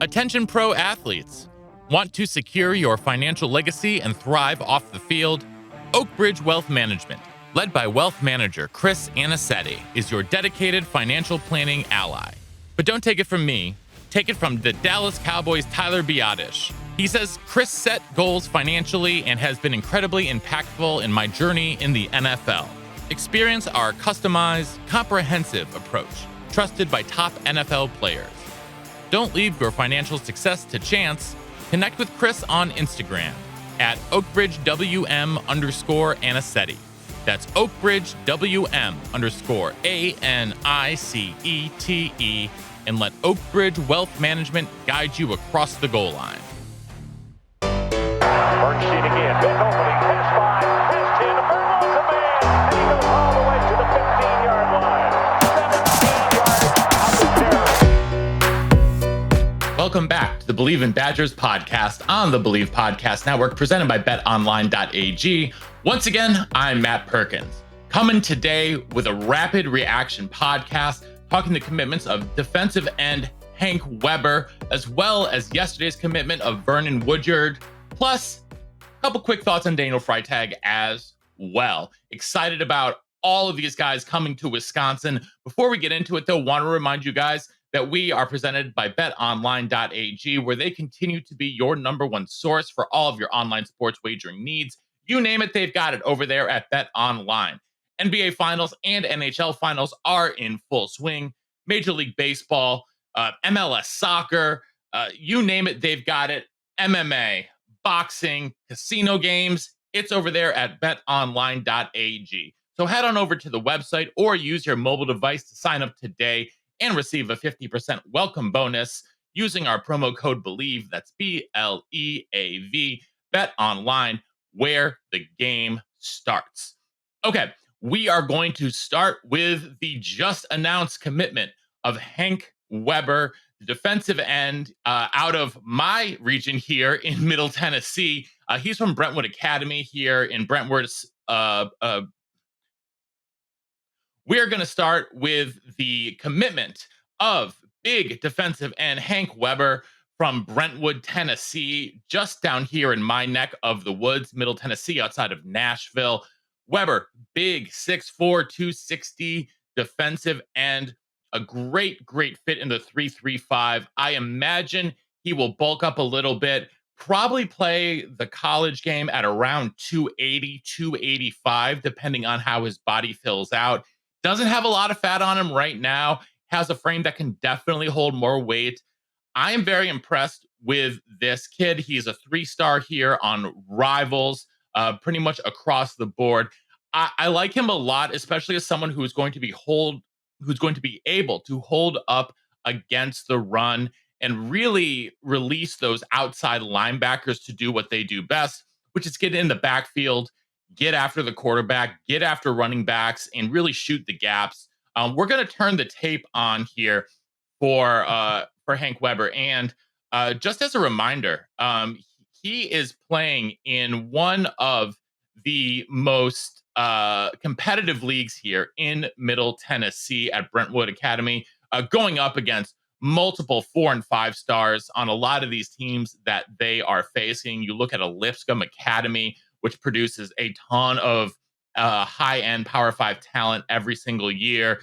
Attention pro athletes. Want to secure your financial legacy and thrive off the field? Oakbridge Wealth Management, led by wealth manager Chris Anicetti, is your dedicated financial planning ally. But don't take it from me. Take it from the Dallas Cowboys' Tyler Biadasz. He says, Chris set goals financially and has been incredibly impactful in my journey in the NFL. Experience our customized, comprehensive approach, trusted by top NFL players. Don't leave your financial success to chance. Connect with Chris on Instagram at OakbridgeWM_Anicetti. That's OakbridgeWM_ANICETE, and let Oakbridge Wealth Management guide you across the goal line. First sheet again. Big opening. Pass 5. Pass 10. Verno's a man. And he goes all the way to the 15-yard line. 17 yards out the Welcome back to the Believe in Badgers podcast on the Believe Podcast Network, presented by betonline.ag. Once again, I'm Matt Perkins, coming today with a rapid reaction podcast, talking the commitments of defensive end Hank Weber, as well as yesterday's commitment of Vernon Woodward, plus a couple quick thoughts on Daniel Freitag as well. Excited about all of these guys coming to Wisconsin. Before we get into it, though, want to remind you guys that we are presented by betonline.ag, where they continue to be your number one source for all of your online sports wagering needs. You name it, they've got it over there at BetOnline. NBA Finals and NHL Finals are in full swing. Major League Baseball, MLS Soccer, you name it, they've got it. MMA, boxing, casino games, it's over there at betonline.ag. So head on over to the website or use your mobile device to sign up today and receive a 50% welcome bonus using our promo code BELIEVE. That's BLEAV. Bet Online, where the game starts. Okay, we are going to start with the just announced commitment of Hank Weber, the defensive end out of my region here in Middle Tennessee. He's from Brentwood Academy here in Brentwood. We're going to start with the commitment of big defensive end Hank Weber from Brentwood, Tennessee, just down here in my neck of the woods, Middle Tennessee, outside of Nashville. Weber, big 6'4", 260 defensive end, a great fit in the 3-3-5. I imagine he will bulk up a little bit, probably play the college game at around 280, 285, depending on how his body fills out. Doesn't have a lot of fat on him right now. Has a frame that can definitely hold more weight. I am very impressed with this kid. He's a 3-star here on Rivals, pretty much across the board. I like him a lot, especially as someone who's going to be able to hold up against the run and really release those outside linebackers to do what they do best, which is get in the backfield, get after the quarterback, get after running backs, and really shoot the gaps. We're going to turn the tape on here for Hank Weber. And just as a reminder, he is playing in one of the most competitive leagues here in Middle Tennessee at Brentwood Academy, going up against multiple 4 and 5 stars on a lot of these teams that they are facing. You look at a Lipscomb Academy, which produces a ton of high-end Power 5 talent every single year.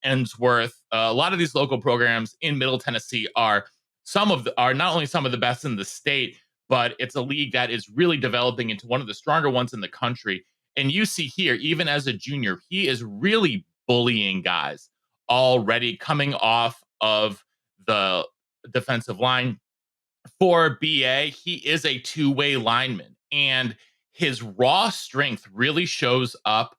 Endsworth, a lot of these local programs in Middle Tennessee are not only some of the best in the state, but it's a league that is really developing into one of the stronger ones in the country. And you see here, even as a junior, he is really bullying guys already coming off of the defensive line. For BA, he is a two-way lineman, and his raw strength really shows up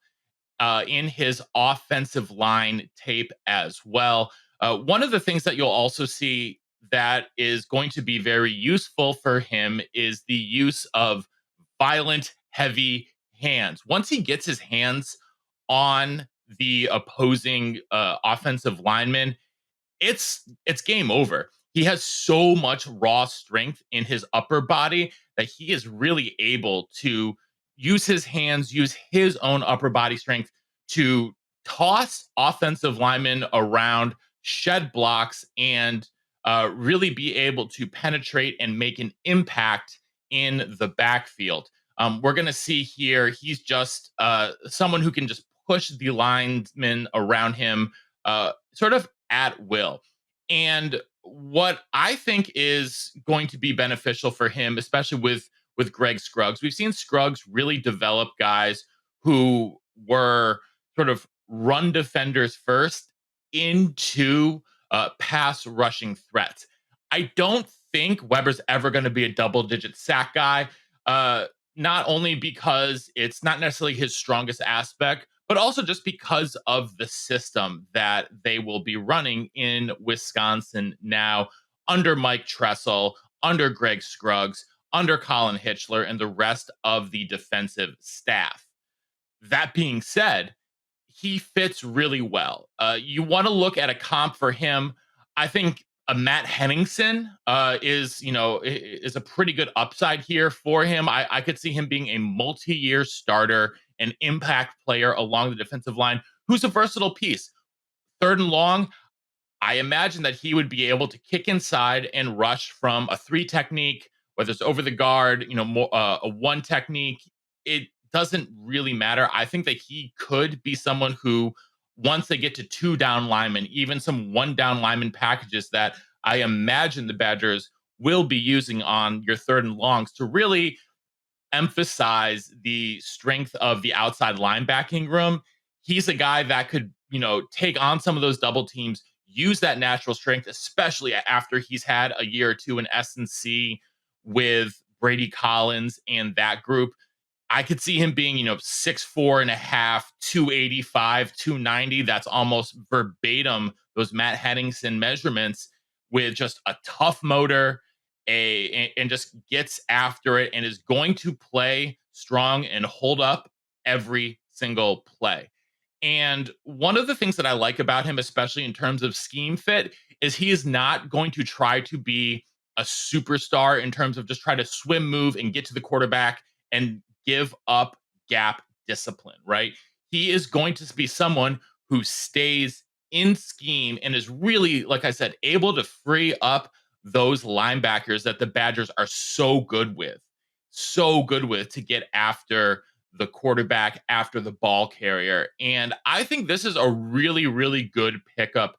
in his offensive line tape as well. One of the things that you'll also see that is going to be very useful for him is the use of violent, heavy hands. Once he gets his hands on the opposing offensive lineman, it's game over. He has so much raw strength in his upper body that he is really able to use his hands, use his own upper body strength to toss offensive linemen around, shed blocks, and really be able to penetrate and make an impact in the backfield. We're going to see here, he's just someone who can just push the linemen around him sort of at will. And what I think is going to be beneficial for him, especially with Greg Scruggs, we've seen Scruggs really develop guys who were sort of run defenders first into pass rushing threats. I don't think Weber's ever going to be a double digit sack guy. Not only because it's not necessarily his strongest aspect, but also just because of the system that they will be running in Wisconsin now under Mike Tressel, under Greg Scruggs, under Colin Hitchler, and the rest of the defensive staff. That being said, he fits really well. You want to look at a comp for him. I think a Matt Henningsen is a pretty good upside here for him. I could see him being a multi-year starter, an impact player along the defensive line, who's a versatile piece. Third and long, I imagine that he would be able to kick inside and rush from a 3 technique, whether it's over the guard, more a 1 technique. It doesn't really matter. I think that he could be someone who, once they get to 2 down linemen, even some 1 down lineman packages that I imagine the Badgers will be using on your third and longs to really emphasize the strength of the outside linebacking room. He's a guy that could, take on some of those double teams, use that natural strength, especially after he's had a year or two in S&C with Brady Collins and that group. I could see him being, 6'4 and a half, 285, 290. That's almost verbatim those Matt Henningsen measurements, with just a tough motor, and just gets after it and is going to play strong and hold up every single play. And one of the things that I like about him, especially in terms of scheme fit, is he is not going to try to be a superstar in terms of just try to swim, move, and get to the quarterback and give up gap discipline, right? He is going to be someone who stays in scheme and is really, like I said, able to free up those linebackers that the Badgers are so good with to get after the quarterback, after the ball carrier. And I think this is a really, really good pickup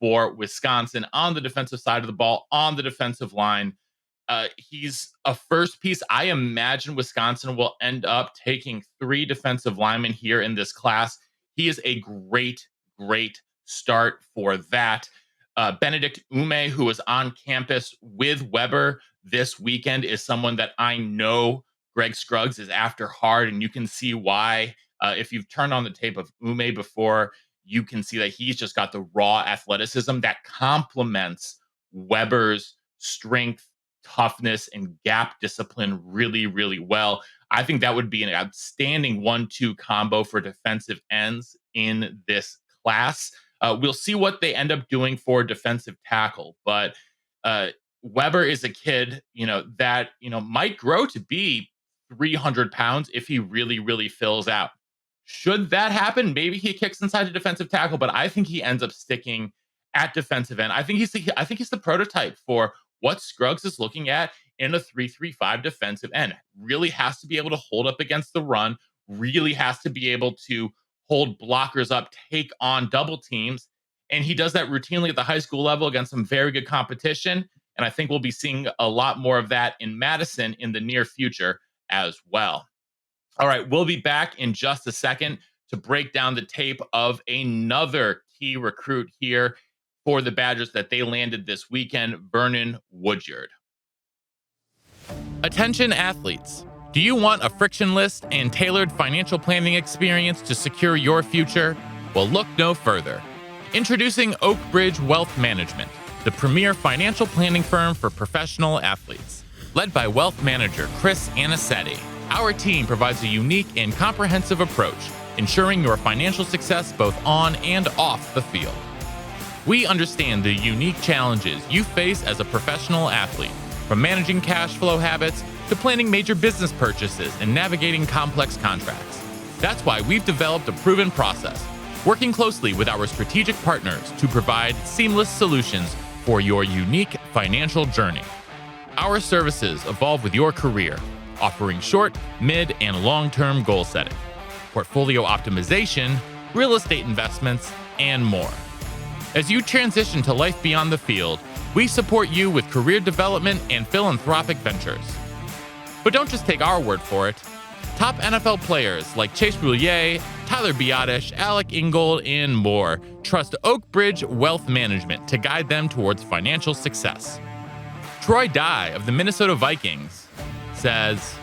for Wisconsin on the defensive side of the ball, on the defensive line. He's a first piece. I imagine Wisconsin will end up taking 3 defensive linemen here in this class. He is a great, great start for that. Benedict Ume, who was on campus with Weber this weekend, is someone that I know Greg Scruggs is after hard, and you can see why. If you've turned on the tape of Ume before, you can see that he's just got the raw athleticism that complements Weber's strength, toughness, and gap discipline really, really well. I think that would be an outstanding 1-2 combo for defensive ends in this class. We'll see what they end up doing for defensive tackle, but Weber is a kid, that, might grow to be 300 pounds if he really, really fills out. Should that happen, maybe he kicks inside the defensive tackle, but I think he ends up sticking at defensive end. I think he's the prototype for what Scruggs is looking at in a 3-3-5 defensive end. Really has to be able to hold up against the run, really has to be able to hold blockers up, take on double teams. And he does that routinely at the high school level against some very good competition. And I think we'll be seeing a lot more of that in Madison in the near future as well. All right, we'll be back in just a second to break down the tape of another key recruit here for the Badgers that they landed this weekend, Vernon Woodward. Attention athletes. Do you want a frictionless and tailored financial planning experience to secure your future? Well, look no further. Introducing Oak Bridge Wealth Management, the premier financial planning firm for professional athletes. Led by wealth manager Chris Anicetti, our team provides a unique and comprehensive approach, ensuring your financial success both on and off the field. We understand the unique challenges you face as a professional athlete, from managing cash flow habits to planning major business purchases and navigating complex contracts. That's why we've developed a proven process, working closely with our strategic partners to provide seamless solutions for your unique financial journey. Our services evolve with your career, offering short, mid, and long-term goal setting, portfolio optimization, real estate investments, and more. As you transition to life beyond the field, we support you with career development and philanthropic ventures. But don't just take our word for it. Top NFL players like Chase Boulier, Tyler Biotish, Alec Ingold, and more trust Oak Bridge Wealth Management to guide them towards financial success. Troy Dye of the Minnesota Vikings says,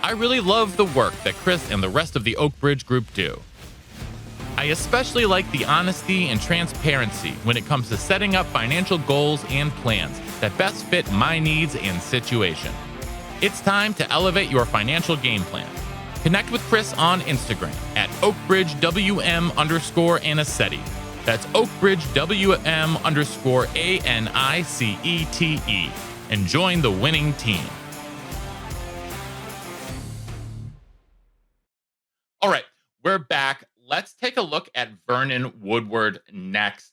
"I really love the work that Chris and the rest of the Oak Bridge group do. I especially like the honesty and transparency when it comes to setting up financial goals and plans that best fit my needs and situation. It's time to elevate your financial game plan. Connect with Chris on Instagram at oakbridgewm_Anicete. That's oakbridgewm_ANICETE. And join the winning team." All right, we're back. Let's take a look at Vernon Woodward next.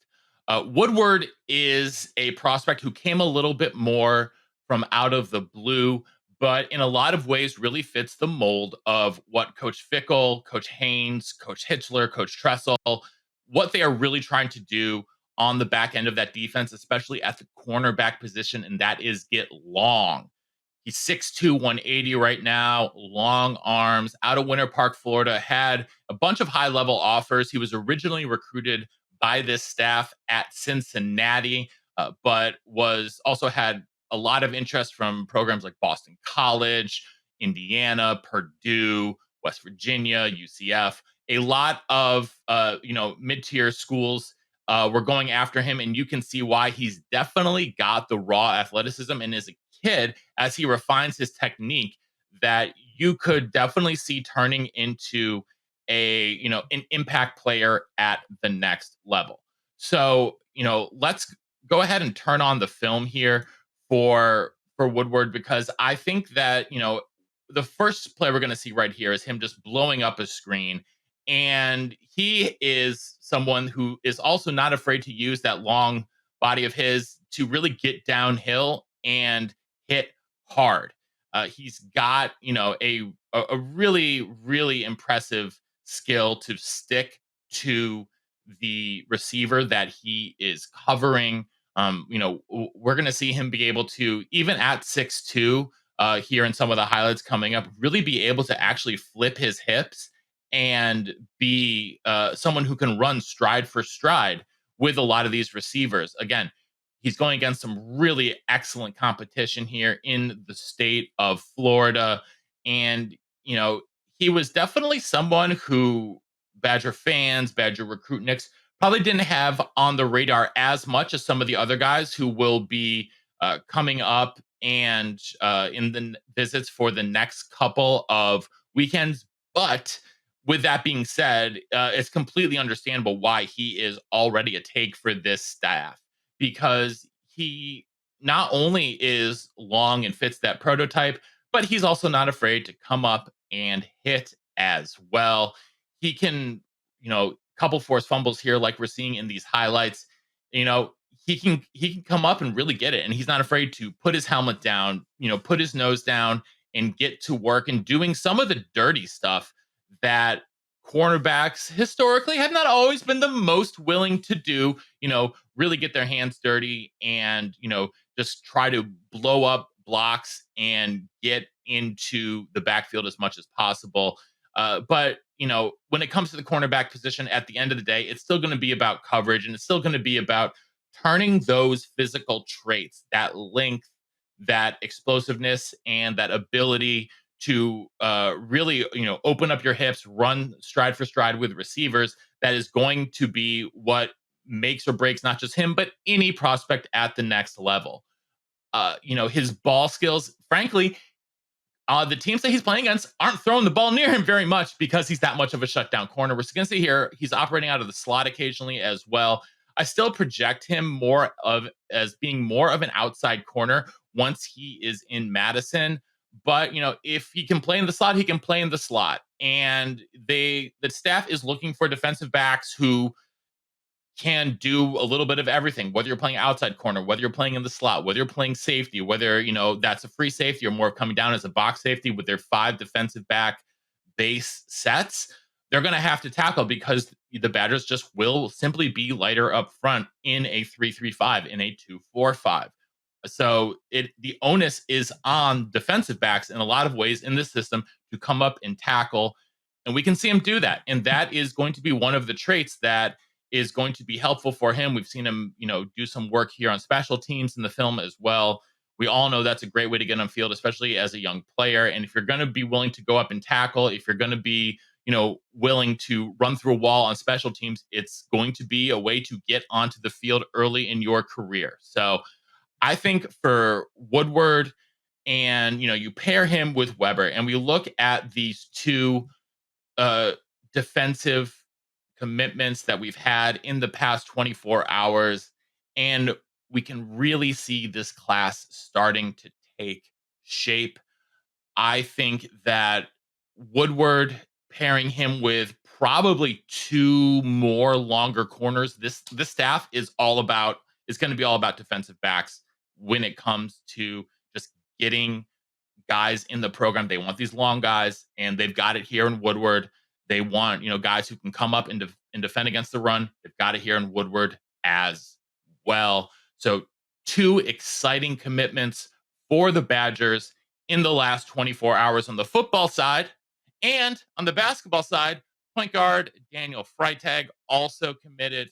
Woodward is a prospect who came a little bit more from out of the blue, but in a lot of ways really fits the mold of what Coach Fickle, Coach Haynes, Coach Hitchler, Coach Tressel, what they are really trying to do on the back end of that defense, especially at the cornerback position, and that is get long. He's 6'2", 180 right now, long arms, out of Winter Park, Florida, had a bunch of high-level offers. He was originally recruited by this staff at Cincinnati, but was also had a lot of interest from programs like Boston College, Indiana, Purdue, West Virginia, UCF. A lot of mid-tier schools were going after him, and you can see why. He's definitely got the raw athleticism, and is a kid, as he refines his technique, that you could definitely see turning into an impact player at the next level. So, let's go ahead and turn on the film here for Woodward, because I think that, the first play we're going to see right here is him just blowing up a screen. And he is someone who is also not afraid to use that long body of his to really get downhill and hit hard. He's got, a really, really impressive skill to stick to the receiver that he is covering. We're going to see him be able to, even at 6'2", here in some of the highlights coming up, really be able to actually flip his hips and be someone who can run stride for stride with a lot of these receivers. Again, he's going against some really excellent competition here in the state of Florida. And, he was definitely someone who Badger fans, Badger recruitniks probably didn't have on the radar as much as some of the other guys who will be coming up and in the visits for the next couple of weekends. But with that being said, it's completely understandable why he is already a take for this staff, because he not only is long and fits that prototype, but he's also not afraid to come up and hit as well. He can, couple forced fumbles here, like we're seeing in these highlights. He can come up and really get it, and he's not afraid to put his helmet down, put his nose down, and get to work and doing some of the dirty stuff that cornerbacks historically have not always been the most willing to do. Really get their hands dirty and just try to blow up blocks and get into the backfield as much as possible. But when it comes to the cornerback position, at the end of the day, it's still going to be about coverage, and it's still going to be about turning those physical traits, that length, that explosiveness, and that ability to really, open up your hips, run stride for stride with receivers. That is going to be what makes or breaks not just him, but any prospect at the next level. His ball skills, frankly, the teams that he's playing against aren't throwing the ball near him very much, because he's that much of a shutdown corner. We're going to see here he's operating out of the slot occasionally as well. I still project him as being more of an outside corner once he is in Madison. But if he can play in the slot, he can play in the slot. And the staff is looking for defensive backs who can do a little bit of everything, whether you're playing outside corner, whether you're playing in the slot, whether you're playing safety, whether, that's a free safety or more coming down as a box safety with their 5 defensive back base sets. They're going to have to tackle because the Badgers just will simply be lighter up front in a 3-3-5, in a 2-4-5. So the onus is on defensive backs in a lot of ways in this system to come up and tackle. And we can see him do that. And that is going to be one of the traits that is going to be helpful for him. We've seen him, do some work here on special teams in the film as well. We all know that's a great way to get on field, especially as a young player. And if you're going to be willing to go up and tackle, if you're going to be, willing to run through a wall on special teams, it's going to be a way to get onto the field early in your career. So I think for Woodward, and you pair him with Weber, and we look at these two defensive commitments that we've had in the past 24 hours, and we can really see this class starting to take shape. I think that Woodward, pairing him with probably two more longer corners, this staff is going to be all about defensive backs when it comes to just getting guys in the program. They want these long guys, and they've got it here in Woodward. They want, guys who can come up and defend against the run. They've got it here in Woodward as well. So two exciting commitments for the Badgers in the last 24 hours on the football side. And on the basketball side, point guard Daniel Freitag also committed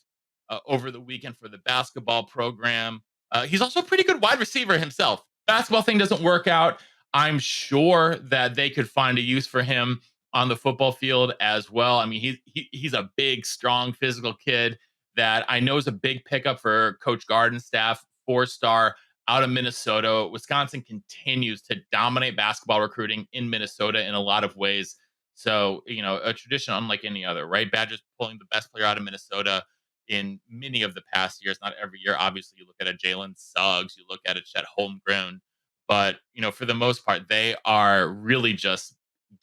over the weekend for the basketball program. He's also a pretty good wide receiver himself. Basketball thing doesn't work out. I'm sure that they could find a use for him on the football field as well. I mean, he's a big, strong, physical kid that I know is a big pickup for Coach Garden's staff, 4-star out of Minnesota. Wisconsin continues to dominate basketball recruiting in Minnesota in a lot of ways. So, a tradition unlike any other, right? Badgers pulling the best player out of Minnesota in many of the past years, not every year. Obviously, you look at a Jalen Suggs, you look at a Chet Holmgren, but for the most part, they are really just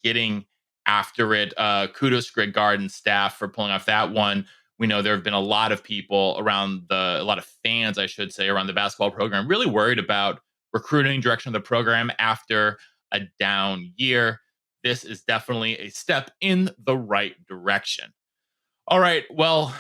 getting after it. Kudos to Greg Garden staff for pulling off that one. We know there have been a lot of people a lot of fans, I should say, around the basketball program, really worried about recruiting direction of the program after a down year. This is definitely a step in the right direction. All right. Well,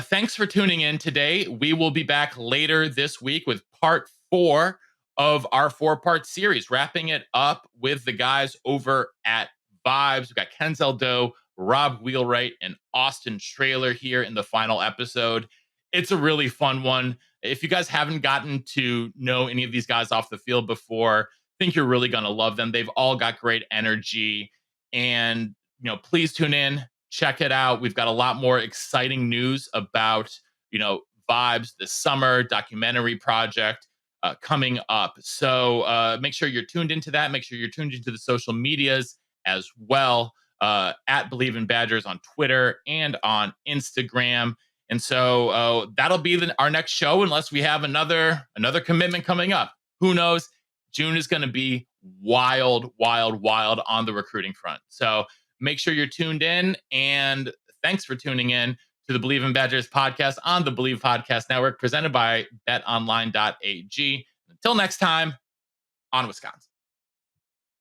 thanks for tuning in today. We will be back later this week with part 4 of our 4-part series, wrapping it up with the guys over at Vibes. We've got Kenzel Doe, Rob Wheelwright, and Austin Strahler here in the final episode. It's a really fun one. If you guys haven't gotten to know any of these guys off the field before, I think you're really going to love them. They've all got great energy. And, please tune in. Check it out. We've got a lot more exciting news about, Vibes this summer, documentary project coming up. So make sure you're tuned into that. Make sure you're tuned into the social medias as well, at Believe in Badgers on Twitter and on Instagram. And so that'll be our next show, unless we have another commitment coming up. Who knows? June is going to be wild, wild, wild on the recruiting front. So make sure you're tuned in, and thanks for tuning in to the Believe in Badgers podcast on the Believe Podcast Network, presented by betonline.ag. Until next time, on Wisconsin.